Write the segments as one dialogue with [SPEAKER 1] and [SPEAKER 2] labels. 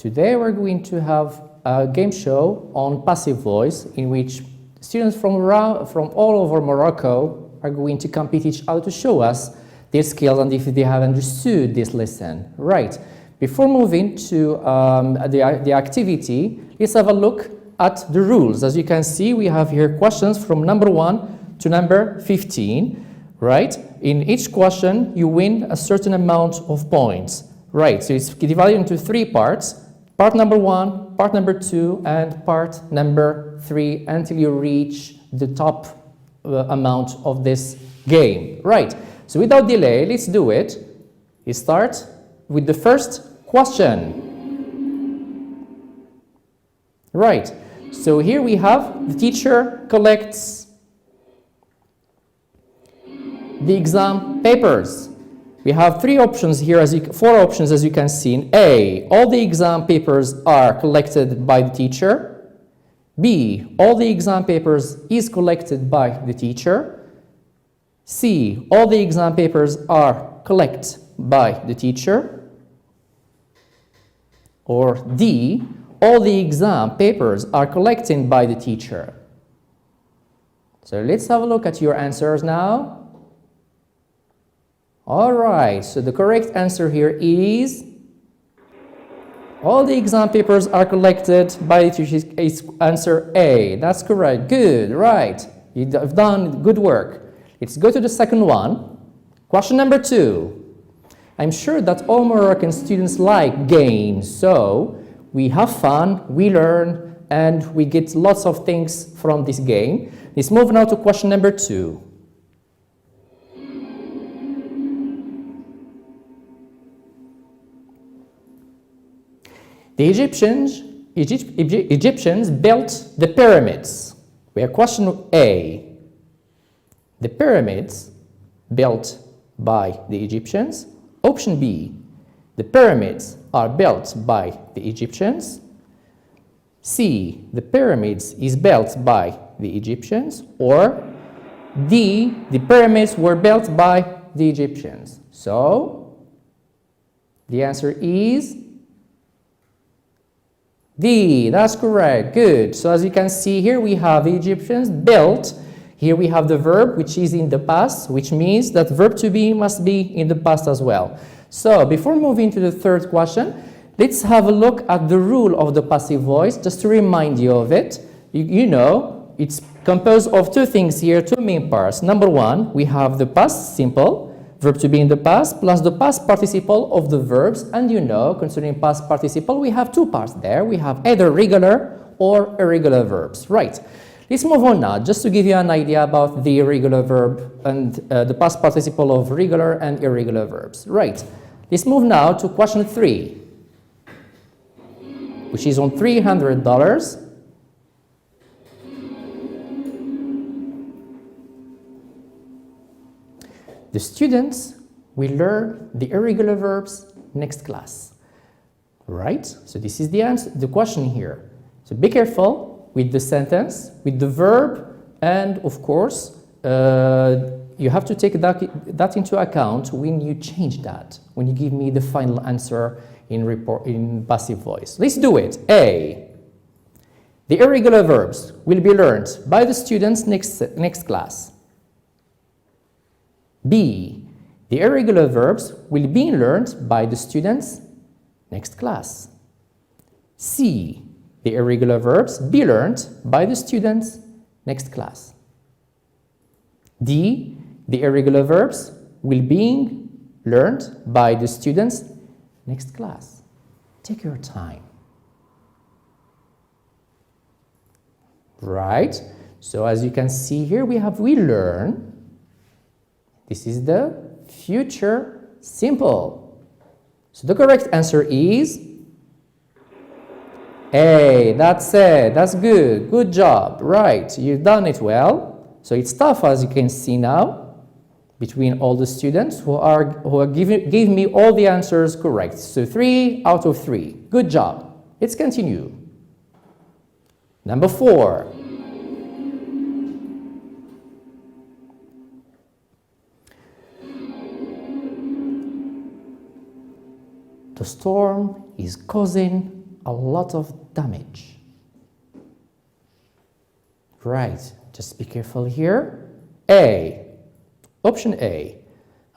[SPEAKER 1] Today we're going to have a game show on passive voice in which students from all over Morocco are going to compete each other to show us their skills and if they have understood this lesson. Right. Before moving to the activity, let's have a look at the rules. As you can see, we have here questions from number 1 to number 15. Right. In each question, you win a certain amount of points. Right. So it's divided into 3 parts. Part number 1, part number 2, and part number 3 until you reach the top amount of this game. Right. So without delay, let's do it. We start with the first question. Right. So here we have the teacher collects the exam papers. We have 4 options as you can see. In A, all the exam papers are collected by the teacher. B, all the exam papers is collected by the teacher. C, all the exam papers are collected by the teacher. Or D, all the exam papers are collected by the teacher. So let's have a look at your answers now. All right, so the correct answer here is all the exam papers are collected by the teacher. Is answer A. That's correct. Good, right. You've done good work. Let's go to the second one. Question number 2. I'm sure that all Moroccan students like games, so we have fun, we learn, and we get lots of things from this game. Let's move now to question number 2. The Egyptians built the pyramids. We have question A. The pyramids built by the Egyptians. Option B. The pyramids are built by the Egyptians. C. The pyramids is built by the Egyptians. Or D. The pyramids were built by the Egyptians. So the answer is D. That's correct. Good. So as you can see here, we have the Egyptians built. Here we have the verb, which is in the past, which means that verb to be must be in the past as well. So before moving to the third question, let's have a look at the rule of the passive voice, just to remind you of it. You know, it's composed of 2 things here, 2 main parts. Number 1, we have the past simple, verb to be in the past, plus the past participle of the verbs. And you know, concerning past participle, we have 2 parts there. We have either regular or irregular verbs. Right. Let's move on now, just to give you an idea about the irregular verb and the past participle of regular and irregular verbs. Right. Let's move now to question 3, which is on $300. The students will learn the irregular verbs next class. Right? So this is the answer, the question here. So be careful with the sentence, with the verb, and of course, you have to take that into account when you change that, when you give me the final answer in passive voice. Let's do it. A. The irregular verbs will be learned by the students next class. B. The irregular verbs will be learned by the students next class. C. The irregular verbs be learned by the students next class. D. The irregular verbs will be learned by the students next class. Take your time. Right? So as you can see here, we have we learn. This is the future simple. So the correct answer is A. That's it. That's good. Good job. Right. You've done it well. So it's tough, as you can see now, between all the students who gave me all the answers correct. So 3 out of 3. Good job. Let's continue. Number 4. The storm is causing a lot of damage. Right, just be careful here. A, option A,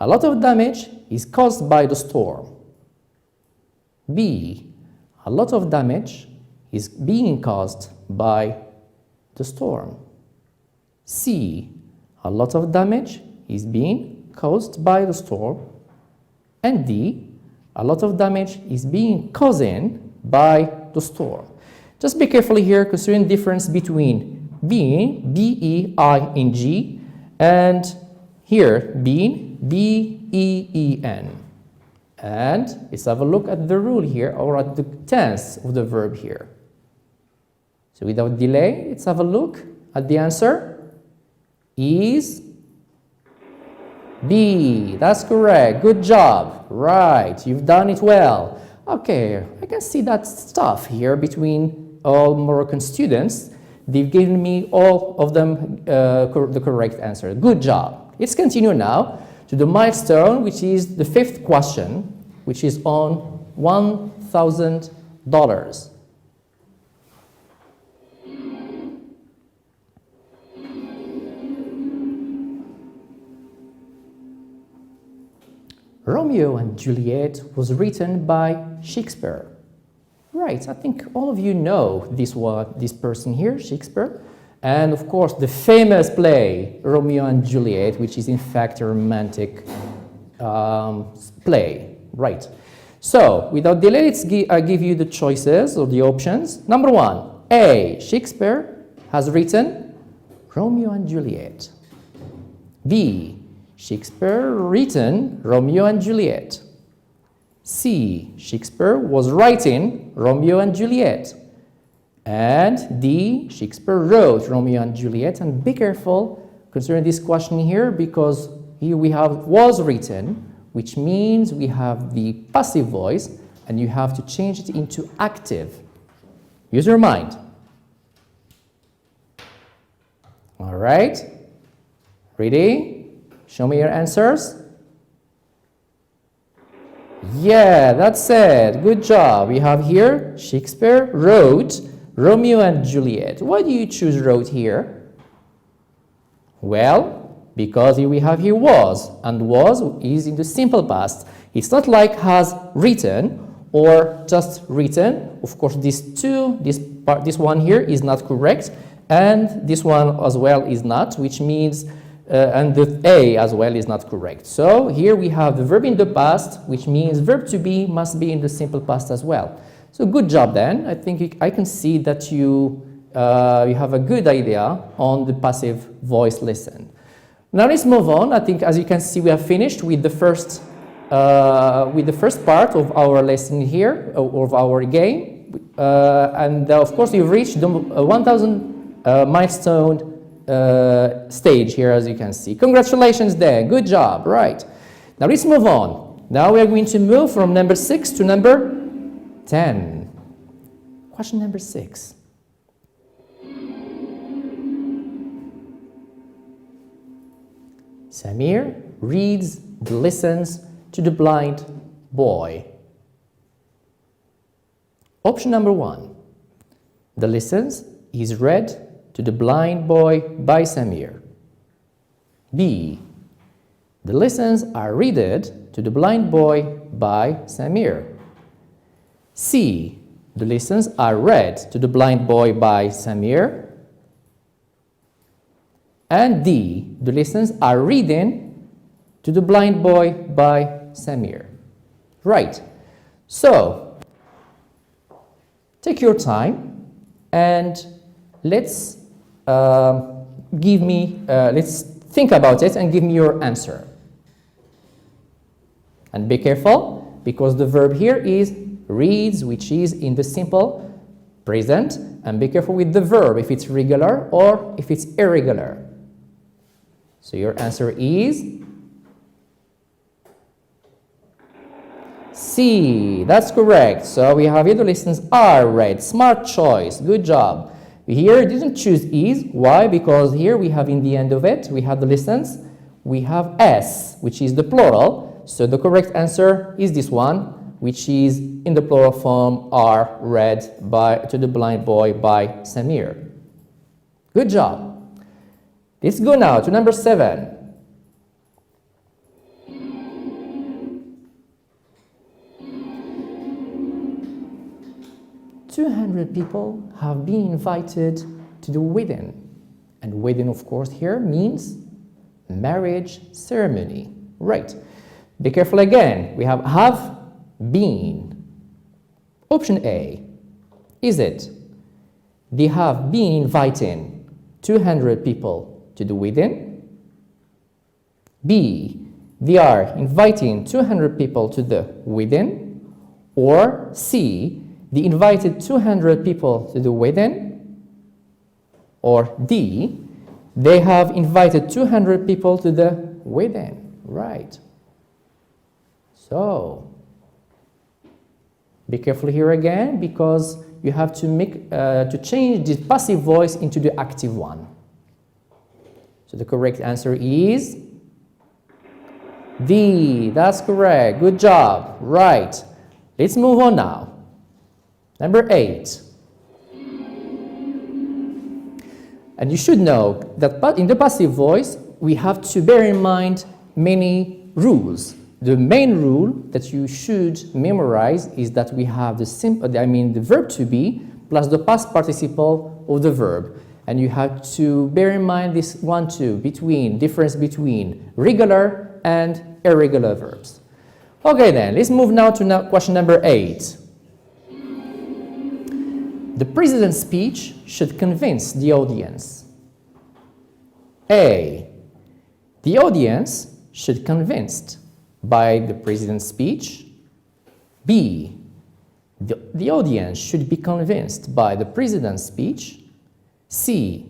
[SPEAKER 1] a lot of damage is caused by the storm. B, a lot of damage is being caused by the storm. C, a lot of damage is being caused by the storm. And D, a lot of damage is being caused by the storm. Just be careful here, considering the difference between being, B-E-I-N-G, and here, being, B-E-E-N. And let's have a look at the rule here, or at the tense of the verb here. So without delay, let's have a look at the answer. Is B. That's correct. Good job. Right, you've done it well. Okay, I can see that stuff here between all Moroccan students. They've given me all of them the correct answer. Good job. Let's continue now to the milestone, which is the fifth question, which is on $1,000. Romeo and Juliet was written by Shakespeare. Right, I think all of you know this person here, Shakespeare. And of course, the famous play, Romeo and Juliet, which is in fact a romantic play. Right. So, without delay, I give you the choices or the options. Number one, A, Shakespeare has written Romeo and Juliet. B, Shakespeare written Romeo and Juliet. C, Shakespeare was writing Romeo and Juliet. And D, Shakespeare wrote Romeo and Juliet. And be careful considering this question here, because here we have was written, which means we have the passive voice, and you have to change it into active. Use your mind. All right. Ready? Show me your answers. Yeah, that's it. Good job. We have here Shakespeare wrote Romeo and Juliet. Why do you choose wrote here? Well, because here we have here was, and was is in the simple past. It's not like has written or just written. Of course, this one here is not correct, and this one as well is not, which means and the A as well is not correct. So here we have the verb in the past, which means verb to be must be in the simple past as well. So good job then. I think I can see that you have a good idea on the passive voice lesson. Now let's move on. I think as you can see we have finished with the first part of our lesson here, of our game. And of course you've reached the 1,000 milestone stage here, as you can see. Congratulations there. Good job. Right. Now let's move on. Now we are going to move from number 6 to number 10. Question number 6. Samir reads the lessons to the blind boy. Option number 1. The lessons is read to the blind boy by Samir. B. The lessons are read to the blind boy by Samir. C. The lessons are read to the blind boy by Samir. And D. The lessons are reading to the blind boy by Samir. Right. So, take your time and let's let's think about it and give me your answer. And be careful, because the verb here is reads, which is in the simple present, and be careful with the verb, if it's regular or if it's irregular. So your answer is C. That's correct. So we have here the lessons are read. Smart choice. Good job. Here didn't choose is. Why? Because here we have in the end of it, we have the lessons, we have S, which is the plural. So the correct answer is this one, which is in the plural form, are read to the blind boy by Samir. Good job. Let's go now to number 7. "200 people have been invited to the wedding." And wedding, of course, here means marriage ceremony. Right. Be careful again. We have been. Option A. Is it they have been inviting 200 people to the wedding? B. They are inviting 200 people to the wedding? Or C. They invited 200 people to the wedding? Or D. They have invited 200 people to the wedding? Right. So, be careful here again, because you have to change the passive voice into the active one. So the correct answer is D. That's correct. Good job. Right. Let's move on now. Number 8. And you should know that in the passive voice, we have to bear in mind many rules. The main rule that you should memorize is that we have the verb to be plus the past participle of the verb. And you have to bear in mind this one too, difference between regular and irregular verbs. Okay then, let's move now to question number 8. The president's speech should convince the audience. A. The audience should convinced by the president's speech. B. The audience should be convinced by the president's speech. C.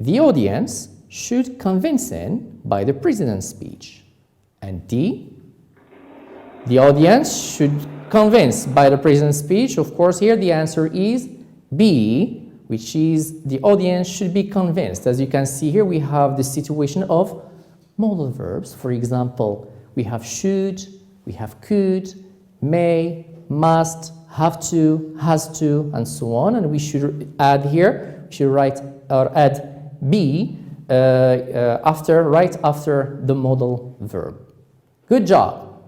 [SPEAKER 1] The audience should convincing by the president's speech. And D. The audience should convince by the president's speech. Of course, here the answer is B, which is the audience should be convinced. As you can see here, we have the situation of modal verbs. For example, we have should, we have could, may, must, have to, has to, and so on. And we should add here, we should write or add be right after the modal verb. Good job.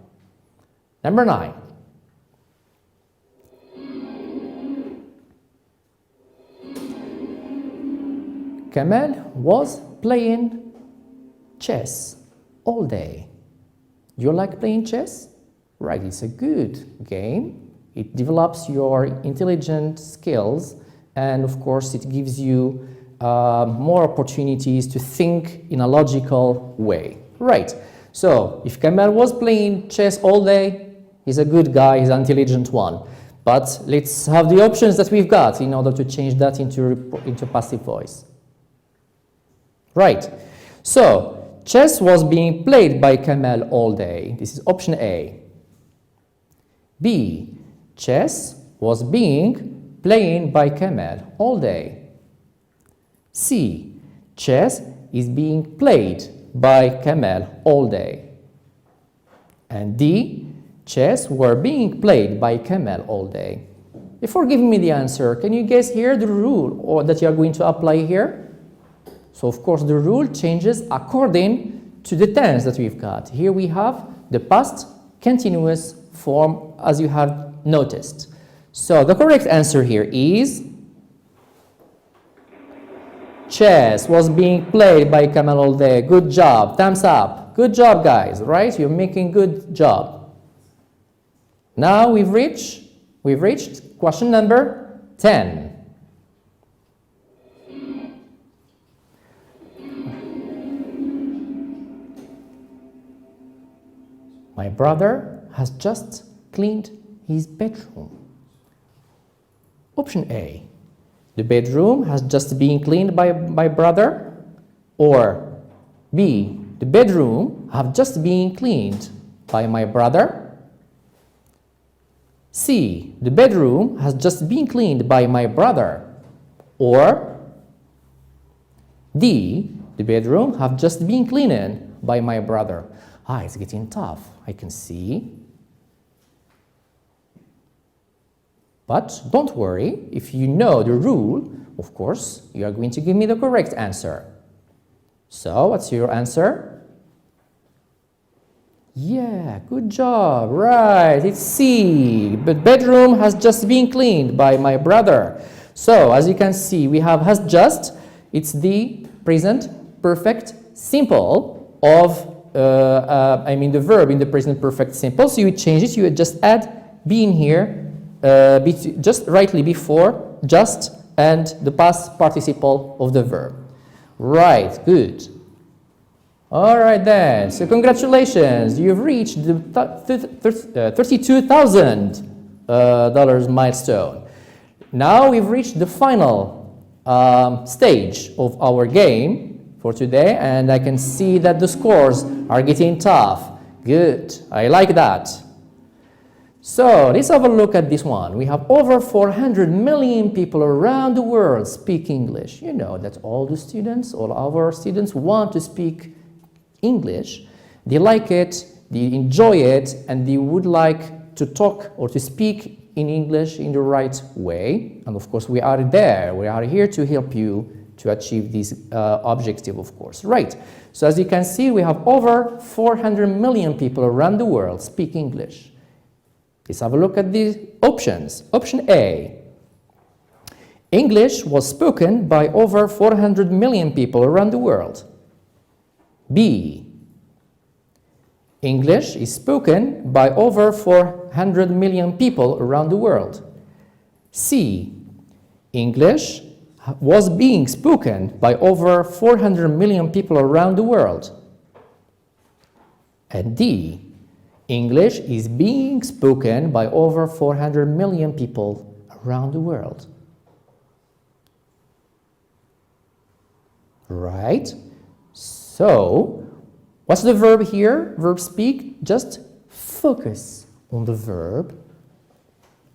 [SPEAKER 1] Number 9. Kamal was playing chess all day. Do you like playing chess? Right, it's a good game. It develops your intelligent skills, and of course it gives you more opportunities to think in a logical way. Right, so if Kamal was playing chess all day, he's a good guy, he's an intelligent one. But let's have the options that we've got in order to change that into passive voice. Right, so chess was being played by Kamal all day. This is option A. B. Chess was being played by Kamal all day. C. Chess is being played by Kamal all day. And D. Chess were being played by Kamal all day. Before giving me the answer, can you guess here the rule that you are going to apply here? So of course the rule changes according to the tense that we've got. Here we have the past continuous form, as you have noticed. So the correct answer here is chess was being played by Kamal all day. Good job. Thumbs up. Good job, guys. Right? You're making good job. Now we've reached question number 10. My brother has just cleaned his bedroom. Option A. The bedroom has just been cleaned by my brother. Or B. The bedroom have just been cleaned by my brother. C. The bedroom has just been cleaned by my brother. Or D. The bedroom have just been cleaned by my brother. It's getting tough, I can see. But don't worry, if you know the rule, of course, you are going to give me the correct answer. So, what's your answer? Yeah, good job, right, it's C. But bedroom has just been cleaned by my brother. So, as you can see, we have has just, it's the present perfect simple of, the verb in the present perfect simple. So, you change it, you just add been here, just rightly before just and the past participle of the verb. Right, good. All right then, so congratulations, you've reached the $32,000 milestone. Now we've reached the final stage of our game for today, and I can see that the scores are getting tough. Good, I like that. So let's have a look at this one. We have over 400 million people around the world speak English. You know that all our students want to speak English. They like it, they enjoy it, and they would like to talk or to speak in English in the right way. And of course, we are there. We are here to help you to achieve this objective, of course. Right. So as you can see, we have over 400 million people around the world speak English. Let's have a look at the options. Option A. English was spoken by over 400 million people around the world. B. English is spoken by over 400 million people around the world. C. English was being spoken by over 400 million people around the world. And D. English is being spoken by over 400 million people around the world. Right? So, what's the verb here? Verb speak, just focus on the verb,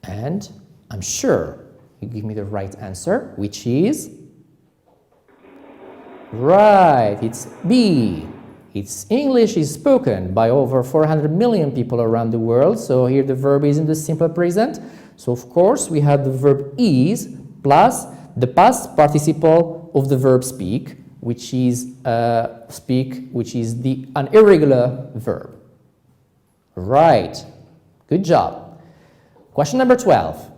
[SPEAKER 1] and I'm sure you give me the right answer, which is right, it's B. It's English is spoken by over 400 million people around the world. So here the verb is in the simple present. So of course we have the verb is plus the past participle of the verb speak, which is an irregular verb. Right. Good job. Question number 12.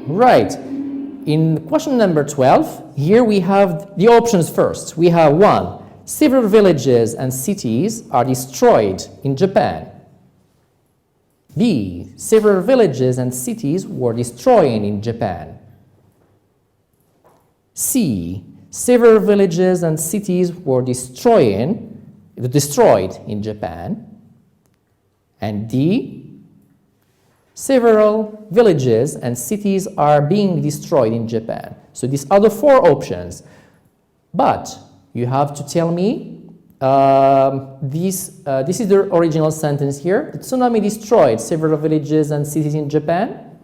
[SPEAKER 1] Right. In question number 12, here we have the options first. We have 1. Several villages and cities are destroyed in Japan. B. Several villages and cities were destroyed in Japan. C. Several villages and cities were destroyed in Japan. And D. Several villages and cities are being destroyed in Japan. So these are the 4 options. But you have to tell me, this is the original sentence here. The tsunami destroyed several villages and cities in Japan.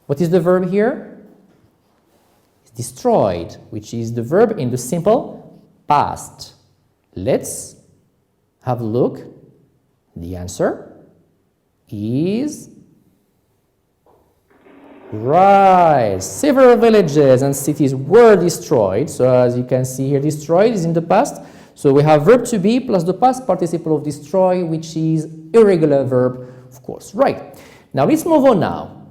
[SPEAKER 1] What is the verb here? It's destroyed, which is the verb in the simple past. Let's have a look. The answer is right. Several villages and cities were destroyed. So as you can see here, destroyed is in the past. So we have verb to be plus the past participle of destroy, which is irregular verb, of course. Right. Now let's move on now.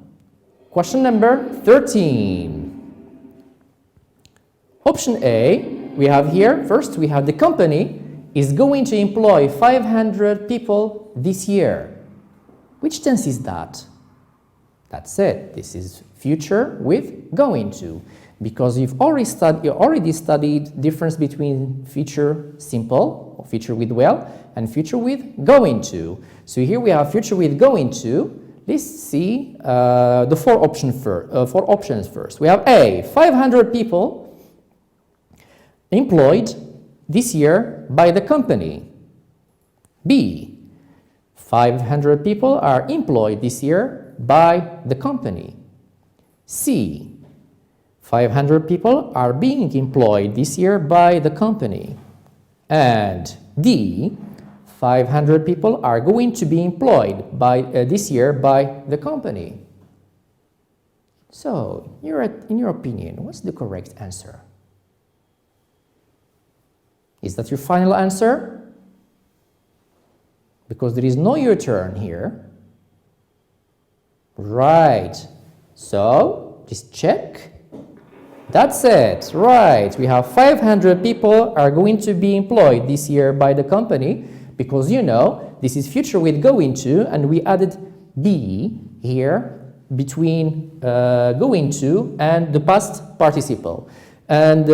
[SPEAKER 1] Question number 13. Option A, we have here, first we have the company is going to employ 500 people this year. Which tense is that? That's it. This is future with going to, because you've already studied difference between future simple or future with will and future with going to. So here we have future with going to. Let's see the 4 options first. We have A, 500 people employed this year by the company. B, 500 people are employed this year by the company. C, 500 people are being employed this year by the company. And D, 500 people are going to be employed by this year by the company. So, in your opinion, what's the correct answer? Is that your final answer? Because there is no U-turn here. Right. So, just check. That's it. Right. We have 500 people are going to be employed this year by the company because, you know, this is future with going to, and we added be here between going to and the past participle. And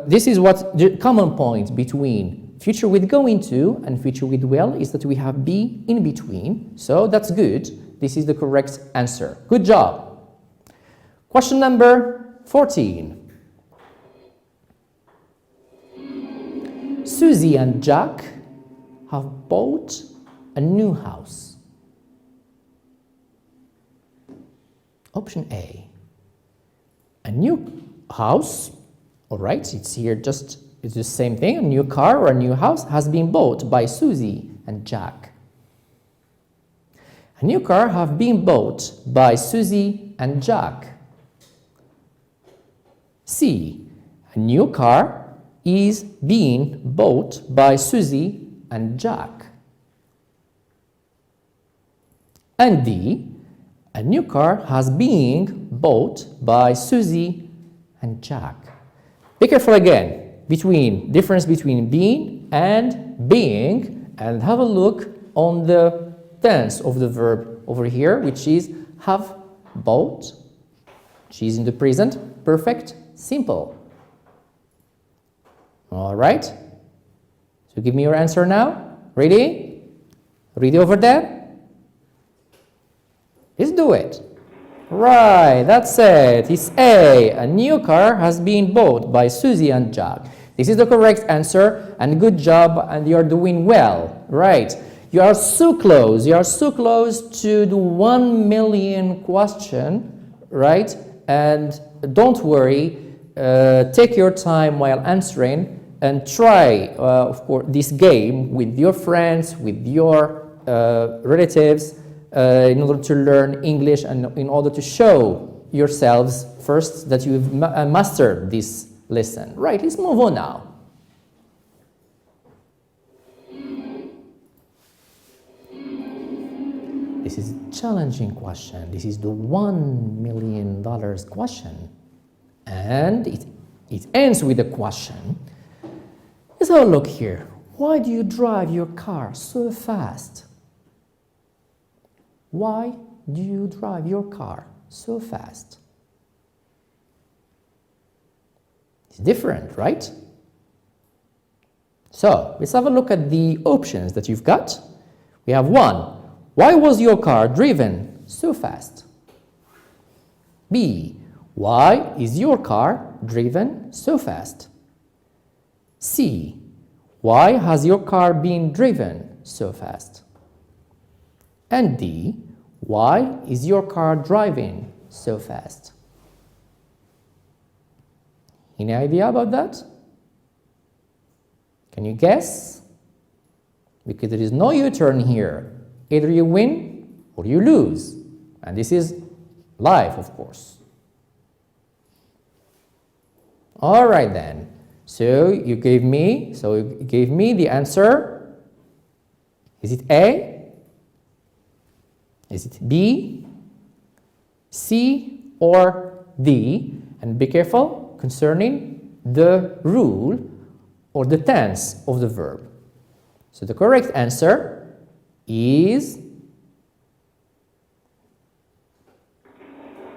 [SPEAKER 1] this is what the common point between future with going to and future with will is that we have be in between. So that's good. This is the correct answer. Good job. Question number 14. Susie and Jack have bought a new house. Option A. A new house, all right, it's here just, it's the same thing, a new car or a new house has been bought by Susie and Jack. A new car have been bought by Susie and Jack. C. A new car is being bought by Susie and Jack. And D. A new car has been bought by Susie and Jack. Be careful again difference between being and being, and have a look on the tense of the verb over here, which is have bought. She's in the present, perfect, simple. All right. So give me your answer now. Ready? Ready over there? Let's do it. Right, that's it. It's A. A new car has been bought by Susie and Jack. This is the correct answer, and good job, and you're doing well. Right. You are so close. You are so close to the 1 million question, right? And don't worry. Take your time while answering and try, of course, this game with your friends, with your relatives, in order to learn English and in order to show yourselves first that you've mastered this lesson. Right, let's move on now. This is a challenging question. This is the $1 million question. And it ends with a question. Let's have a look here. Why do you drive your car so fast? Why do you drive your car so fast? It's different, right? So, let's have a look at the options that you've got. We have 1. Why was your car driven so fast? B. Why is your car driven so fast? C. Why has your car been driven so fast? And D. Why is your car driving so fast? Any idea about that? Can you guess? Because there is no U-turn here. Either you win or you lose. And this is life, of course. All right then. So you gave me the answer. Is it A? Is it B, C, or D? And be careful concerning the rule or the tense of the verb. So the correct answer is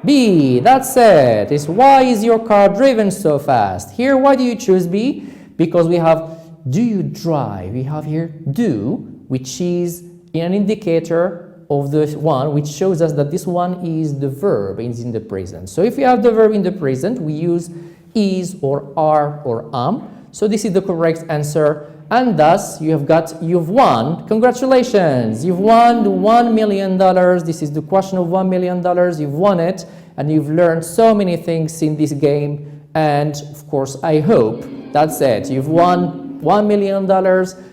[SPEAKER 1] B. That's it. It's why is your car driven so fast? Here, why do you choose B? Because we have do you drive? We have here do, which is an indicator of the one which shows us that this one is the verb, is in the present. So if we have the verb in the present, we use is or are or am. So this is the correct answer, and thus you've won. Congratulations, you've won the $1 million. This is the question of $1 million. You've won it, and you've learned so many things in this game. And of course, I hope that's it. You've won $1 million.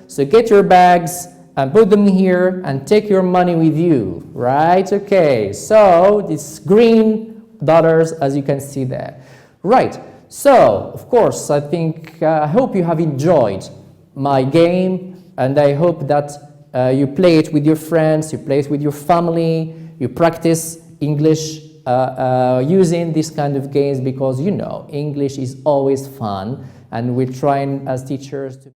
[SPEAKER 1] So get your bags and put them here and take your money with you, right? Okay, so these green dollars, as you can see there. Right, so of course, I hope you have enjoyed my game, and I hope that you play it with your friends, you play it with your family, you practice English using these kind of games, because you know English is always fun, and we're trying as teachers to